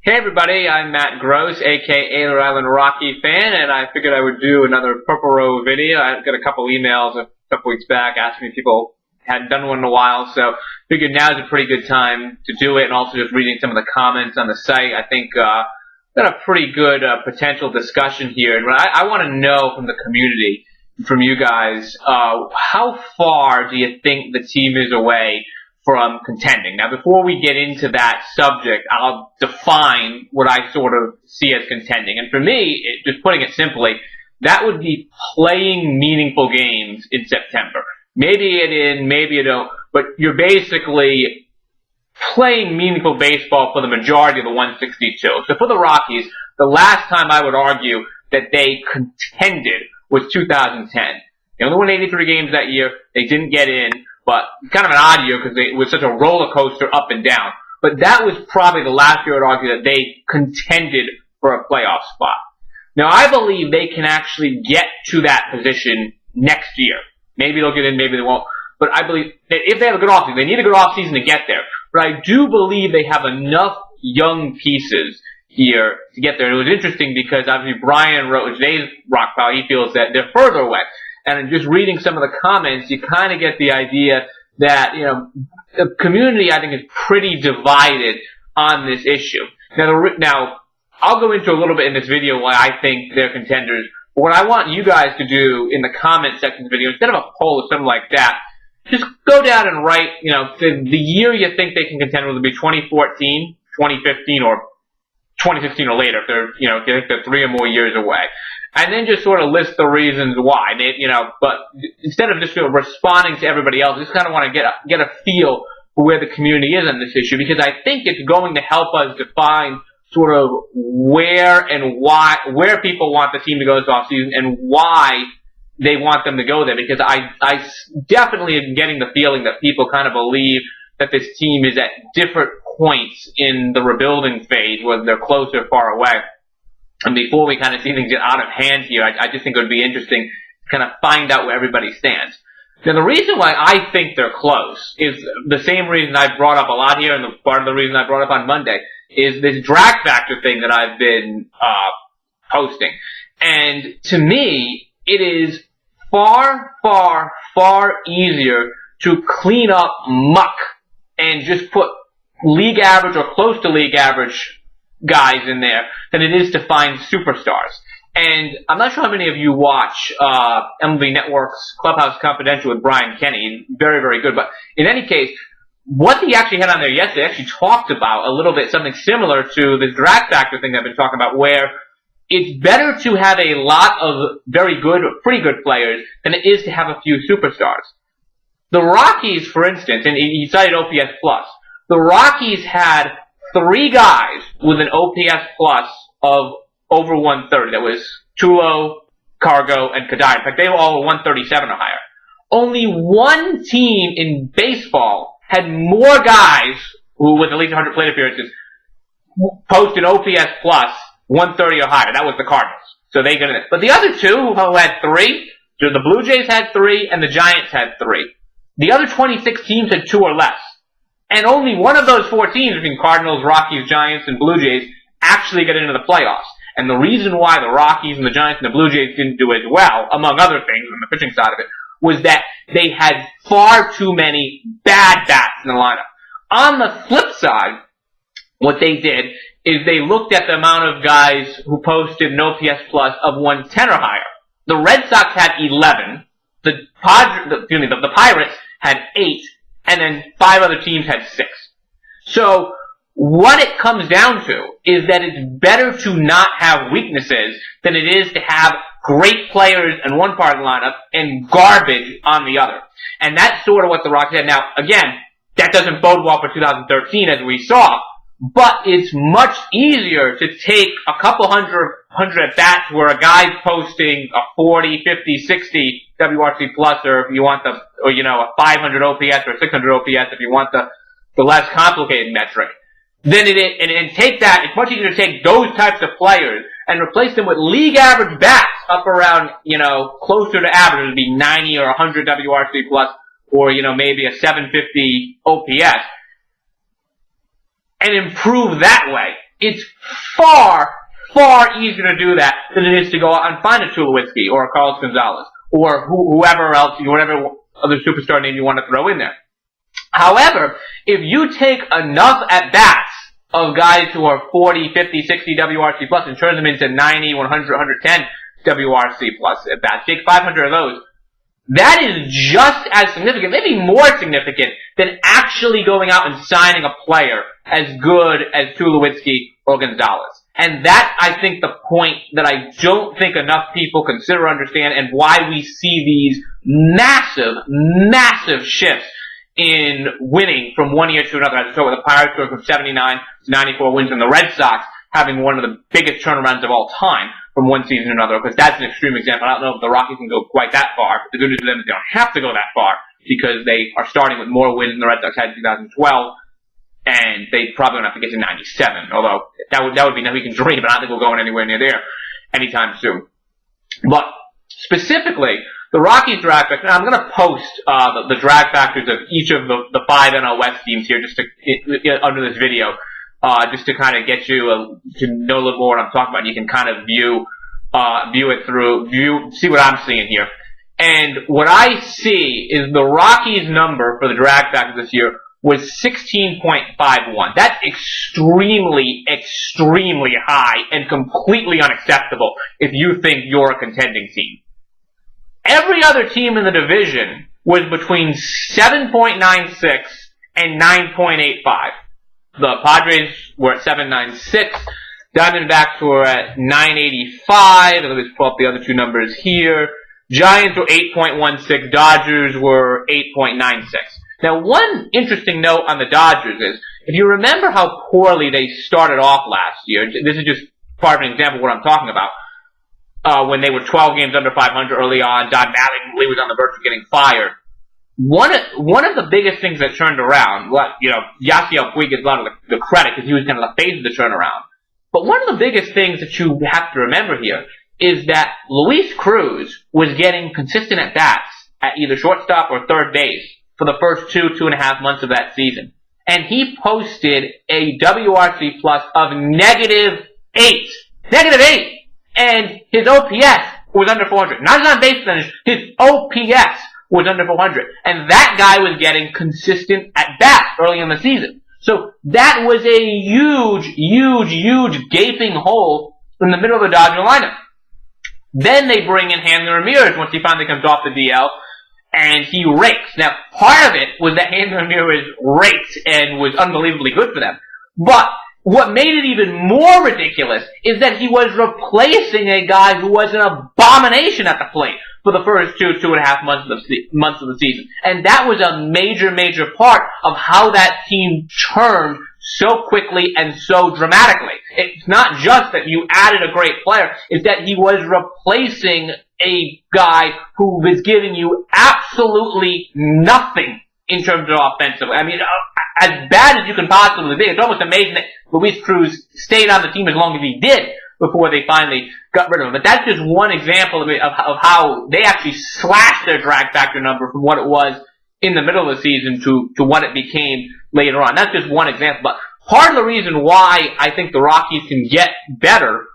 Hey everybody, I'm Matt Gross, aka Rhode Island Rocky fan, and I figured I would do another Purple Row video. I got a couple emails a couple weeks back asking if people hadn't done one in a while, so figured now's a pretty good time to do it, and also just reading some of the comments on the site. I think got a pretty good potential discussion here, and I want to know from the community, from you guys, how far do you think the team is away from contending? Now, before we get into that subject, I'll define what I sort of see as contending. And for me, just putting it simply, that would be playing meaningful games in September. Maybe you in, maybe you don't, but you're basically playing meaningful baseball for the majority of the 162. So for the Rockies, the last time I would argue that they contended was 2010. They only won 83 games that year. They didn't get in. But kind of an odd year because it was such a roller coaster up and down. But that was probably the last year I'd argue that they contended for a playoff spot. Now I believe they can actually get to that position next year. Maybe they'll get in, maybe they won't. But I believe that if they have a good offseason, they need a good offseason to get there. But I do believe they have enough young pieces here to get there. And it was interesting because obviously Brian wrote in today's Rock Pile, he feels that they're further away. And just reading some of the comments, you kind of get the idea that, the community, I think, is pretty divided on this issue. Now, I'll go into a little bit in this video why I think they're contenders. But what I want you guys to do in the comment section of the video, instead of a poll or something like that, just go down and write, the year you think they can contend, whether it be 2014, 2015, or 2016 or later, if they're, if you think they're 3 or more years away. And then just sort of list the reasons why. But instead of just responding to everybody else, just kind of want to get a feel for where the community is on this issue, because I think it's going to help us define sort of where and why, where people want the team to go this offseason and why they want them to go there. Because I definitely am getting the feeling that people kind of believe that this team is at different points in the rebuilding phase, whether they're close or far away. And before we kind of see things get out of hand here, I just think it would be interesting to kind of find out where everybody stands. Now, the reason why I think they're close is the same reason I brought up a lot here, and part of the reason I brought up on Monday is this drag factor thing that I've been posting. And to me, it is far, far, far easier to clean up muck and just put league average or close to league average guys in there than it is to find superstars. And I'm not sure how many of you watch MLB Network's Clubhouse Confidential with Brian Kenny. Very, very good. But in any case, what he actually had on there yesterday actually talked about a little bit something similar to this drag factor thing I've been talking about, where it's better to have a lot of very good or pretty good players than it is to have a few superstars. The Rockies, for instance, and he cited OPS plus, the Rockies had 3 guys with an OPS plus of over 130. That was Tulo, Cargo, and Kadai. In fact, they were all 137 or higher. Only one team in baseball had more guys who, with at least 100 plate appearances, post an OPS plus 130 or higher. That was the Cardinals. So they got it. But the other 2 who had 3, the Blue Jays had 3 and the Giants had 3. The other 26 teams had 2 or less. And only one of those 4 teams, between Cardinals, Rockies, Giants, and Blue Jays, actually got into the playoffs. And the reason why the Rockies and the Giants and the Blue Jays didn't do as well, among other things on the pitching side of it, was that they had far too many bad bats in the lineup. On the flip side, what they did is they looked at the amount of guys who posted an OPS plus of 110 or higher. The Red Sox had 11. The Pirates had 8. And then 5 other teams had 6. So what it comes down to is that it's better to not have weaknesses than it is to have great players in one part of the lineup and garbage on the other. And that's sort of what the Rockies had. Now, again, that doesn't bode well for 2013 as we saw, but it's much easier to take a couple hundred at bats where a guy's posting a 40, 50, 60 WRC plus, or if you want a 500 OPS or 600 OPS if you want the less complicated metric. Then and take that, it's much easier to take those types of players and replace them with league average bats up around, closer to average. It would be 90 or 100 WRC plus, or, maybe a 750 OPS. And improve that way, it's far, far easier to do that than it is to go out and find a Tulowitzki or a Carlos Gonzalez or whoever else, whatever other superstar name you want to throw in there. However, if you take enough at-bats of guys who are 40, 50, 60 WRC plus and turn them into 90, 100, 110 WRC plus at-bats, take 500 of those, that is just as significant, maybe more significant, than actually going out and signing a player as good as Tulowitzki or Gonzalez. And that, I think, the point that I don't think enough people consider or understand, and why we see these massive, massive shifts in winning from one year to another. As I saw with the Pirates going from 79 to 94 wins, and the Red Sox having one of the biggest turnarounds of all time from one season to another, because that's an extreme example. I don't know if the Rockies can go quite that far, but the good news for them is they don't have to go that far, because they are starting with more wins than the Red Sox had in 2012, and they probably don't have to get to 97, although that would be nothing we can dream, but I don't think we're going anywhere near there anytime soon. But specifically, the Rockies drag factor, I'm going to post the drag factors of each of the 5 NL West teams here just to under this video, just to kind of get you to know a little more what I'm talking about. You can kind of view it through, see what I'm seeing here. And what I see is the Rockies number for the drag factor this year was 16.51. That's extremely, extremely high and completely unacceptable if you think you're a contending team. Every other team in the division was between 7.96 and 9.85. The Padres were at 7.96. Diamondbacks were at 9.85. Let me just pull up the other two numbers here. Giants were 8.16. Dodgers were 8.96. Now, one interesting note on the Dodgers is, if you remember how poorly they started off last year, this is just part of an example of what I'm talking about, when they were 12 games under 500 early on, Don Mattingly was on the verge of getting fired. One of the biggest things that turned around, Yasiel Puig gets a lot of the credit because he was kind of the face of the turnaround. But one of the biggest things that you have to remember here is that Luis Cruz was getting consistent at-bats at either shortstop or third base for the first 2.5 months of that season. And he posted a WRC plus of -8. -8! And his OPS was under 400. Not his on-base percentage, his OPS was under 400. And that guy was getting consistent at-bats early in the season. So that was a huge, huge, huge gaping hole in the middle of the Dodger lineup. Then they bring in Hanley Ramirez once he finally comes off the DL, and he rakes. Now, part of it was that Hanley Ramirez raked and was unbelievably good for them. But what made it even more ridiculous is that he was replacing a guy who was an abomination at the plate for the first 2.5 months of the season. And that was a major, major part of how that team turned so quickly and so dramatically. It's not just that you added a great player, it's that he was replacing a guy who was giving you absolutely nothing in terms of offensively. I mean, as bad as you can possibly be. It's almost amazing that Luis Cruz stayed on the team as long as he did before they finally got rid of him. But that's just one example of how they actually slashed their drag factor number from what it was in the middle of the season to what it became later on. That's just one example. But part of the reason why I think the Rockies can get better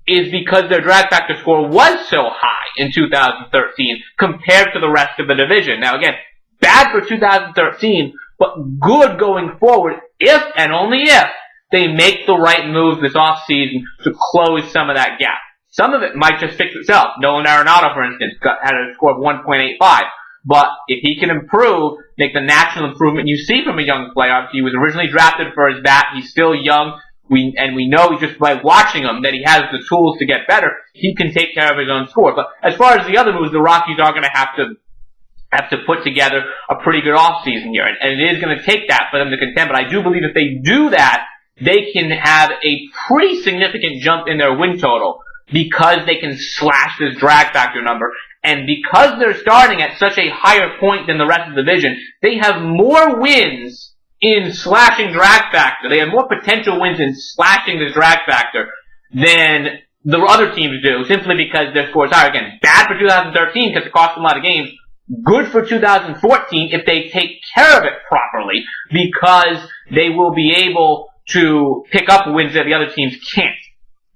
is because their drag factor score was so high in 2013 compared to the rest of the division. Now again, bad for 2013, but good going forward if and only if they make the right moves this offseason to close some of that gap. Some of it might just fix itself. Nolan Arenado, for instance, had a score of 1.85. But if he can improve, make the natural improvement you see from a young player. He was originally drafted for his bat. He's still young. We know just by watching him that he has the tools to get better. He can take care of his own score. But as far as the other moves, the Rockies are going to have to put together a pretty good offseason here. And it is going to take that for them to contend. But I do believe if they do that, they can have a pretty significant jump in their win total because they can slash this drag factor number. And because they're starting at such a higher point than the rest of the division, they have more wins in slashing drag factor. They have more potential wins in slashing this drag factor than the other teams do, simply because their scores are, again, bad for 2013 because it cost them a lot of games, good for 2014 if they take care of it properly, because they will be able to pick up wins that the other teams can't.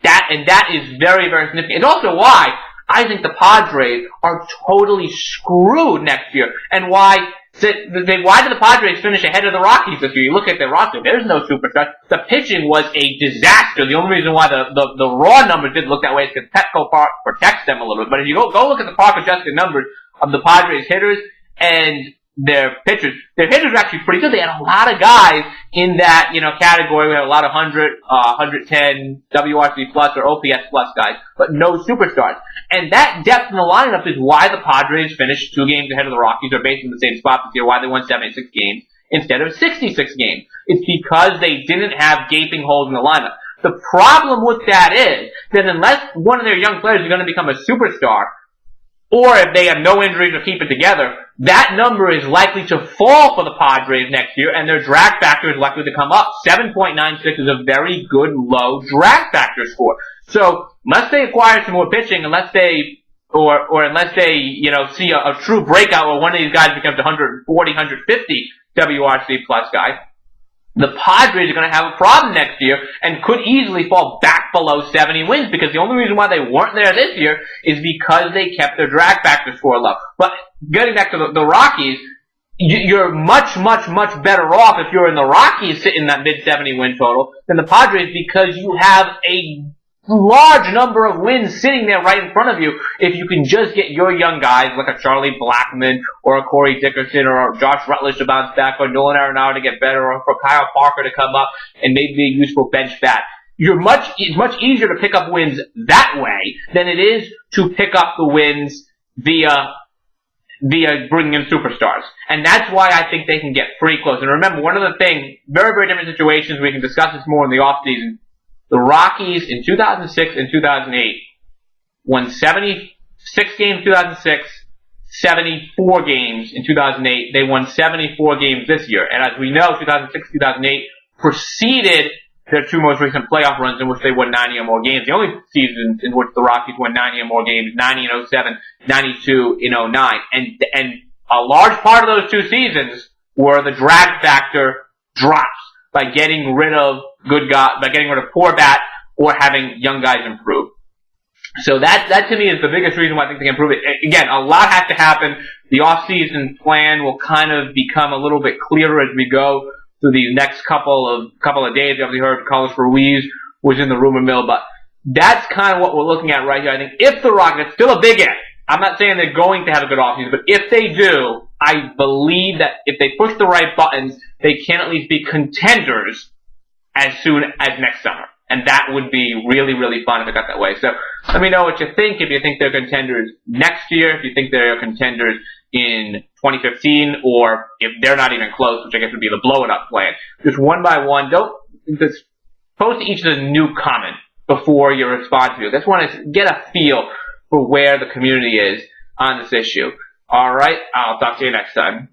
That is very, very significant. It's also why I think the Padres are totally screwed next year, and why did the Padres finish ahead of the Rockies this year? You look at their roster, there's no superstar. The pitching was a disaster. The only reason why the raw numbers didn't look that way is because Petco Park protects them a little bit. But if you go look at the park adjusted numbers of the Padres hitters and their pitchers are actually pretty good. They had a lot of guys in that, category. We had a lot of 100, 110 WRC plus or OPS plus guys, but no superstars. And that depth in the lineup is why the Padres finished 2 games ahead of the Rockies. They're basically in the same spot this year, why they won 76 games instead of 66 games. It's because they didn't have gaping holes in the lineup. The problem with that is that unless one of their young players is going to become a superstar, or if they have no injuries or keep it together, that number is likely to fall for the Padres next year, and their drag factor is likely to come up. 7.96 is a very good low drag factor score. So, unless they acquire some more pitching, unless they see a true breakout where one of these guys becomes 140, 150 WRC plus guy, the Padres are going to have a problem next year and could easily fall back below 70 wins, because the only reason why they weren't there this year is because they kept their drag factor score low. But getting back to the Rockies, you're much, much, much better off if you're in the Rockies sitting in that mid-70 win total than the Padres, because you have a large number of wins sitting there right in front of you if you can just get your young guys like a Charlie Blackmon or a Corey Dickerson or a Josh Rutledge to bounce back, or Nolan Arenado to get better, or for Kyle Parker to come up and maybe be a useful bench bat. It's much easier to pick up wins that way than it is to pick up the wins via bringing in superstars. And that's why I think they can get pretty close. And remember, one of the things, very, very different situations, we can discuss this more in the offseason. The Rockies in 2006 and 2008 won 76 games in 2006, 74 games in 2008. They won 74 games this year. And as we know, 2006, 2008 preceded their 2 most recent playoff runs in which they won 90 or more games. The only seasons in which the Rockies won 90 or more games, 90 in 07, 92 in 09. And a large part of those 2 seasons were the drag factor drops by getting rid of poor bats or having young guys improve. So that to me is the biggest reason why I think they can improve it. Again, a lot has to happen. The off-season plan will kind of become a little bit clearer as we go through these next couple of days. You obviously heard Carlos Ruiz was in the rumor mill, but that's kind of what we're looking at right here. I think if the Rockets, it's still a big if. I'm not saying they're going to have a good offseason, but if they do, I believe that if they push the right buttons, they can at least be contenders as soon as next summer. And that would be really, really fun if it got that way. So let me know what you think. If you think they're contenders next year, if you think they're contenders in 2015, or if they're not even close, which I guess would be the blow it up plan. Just one by one. Don't just post each of the new comment before you respond to it. Just want to get a feel for where the community is on this issue. All right. I'll talk to you next time.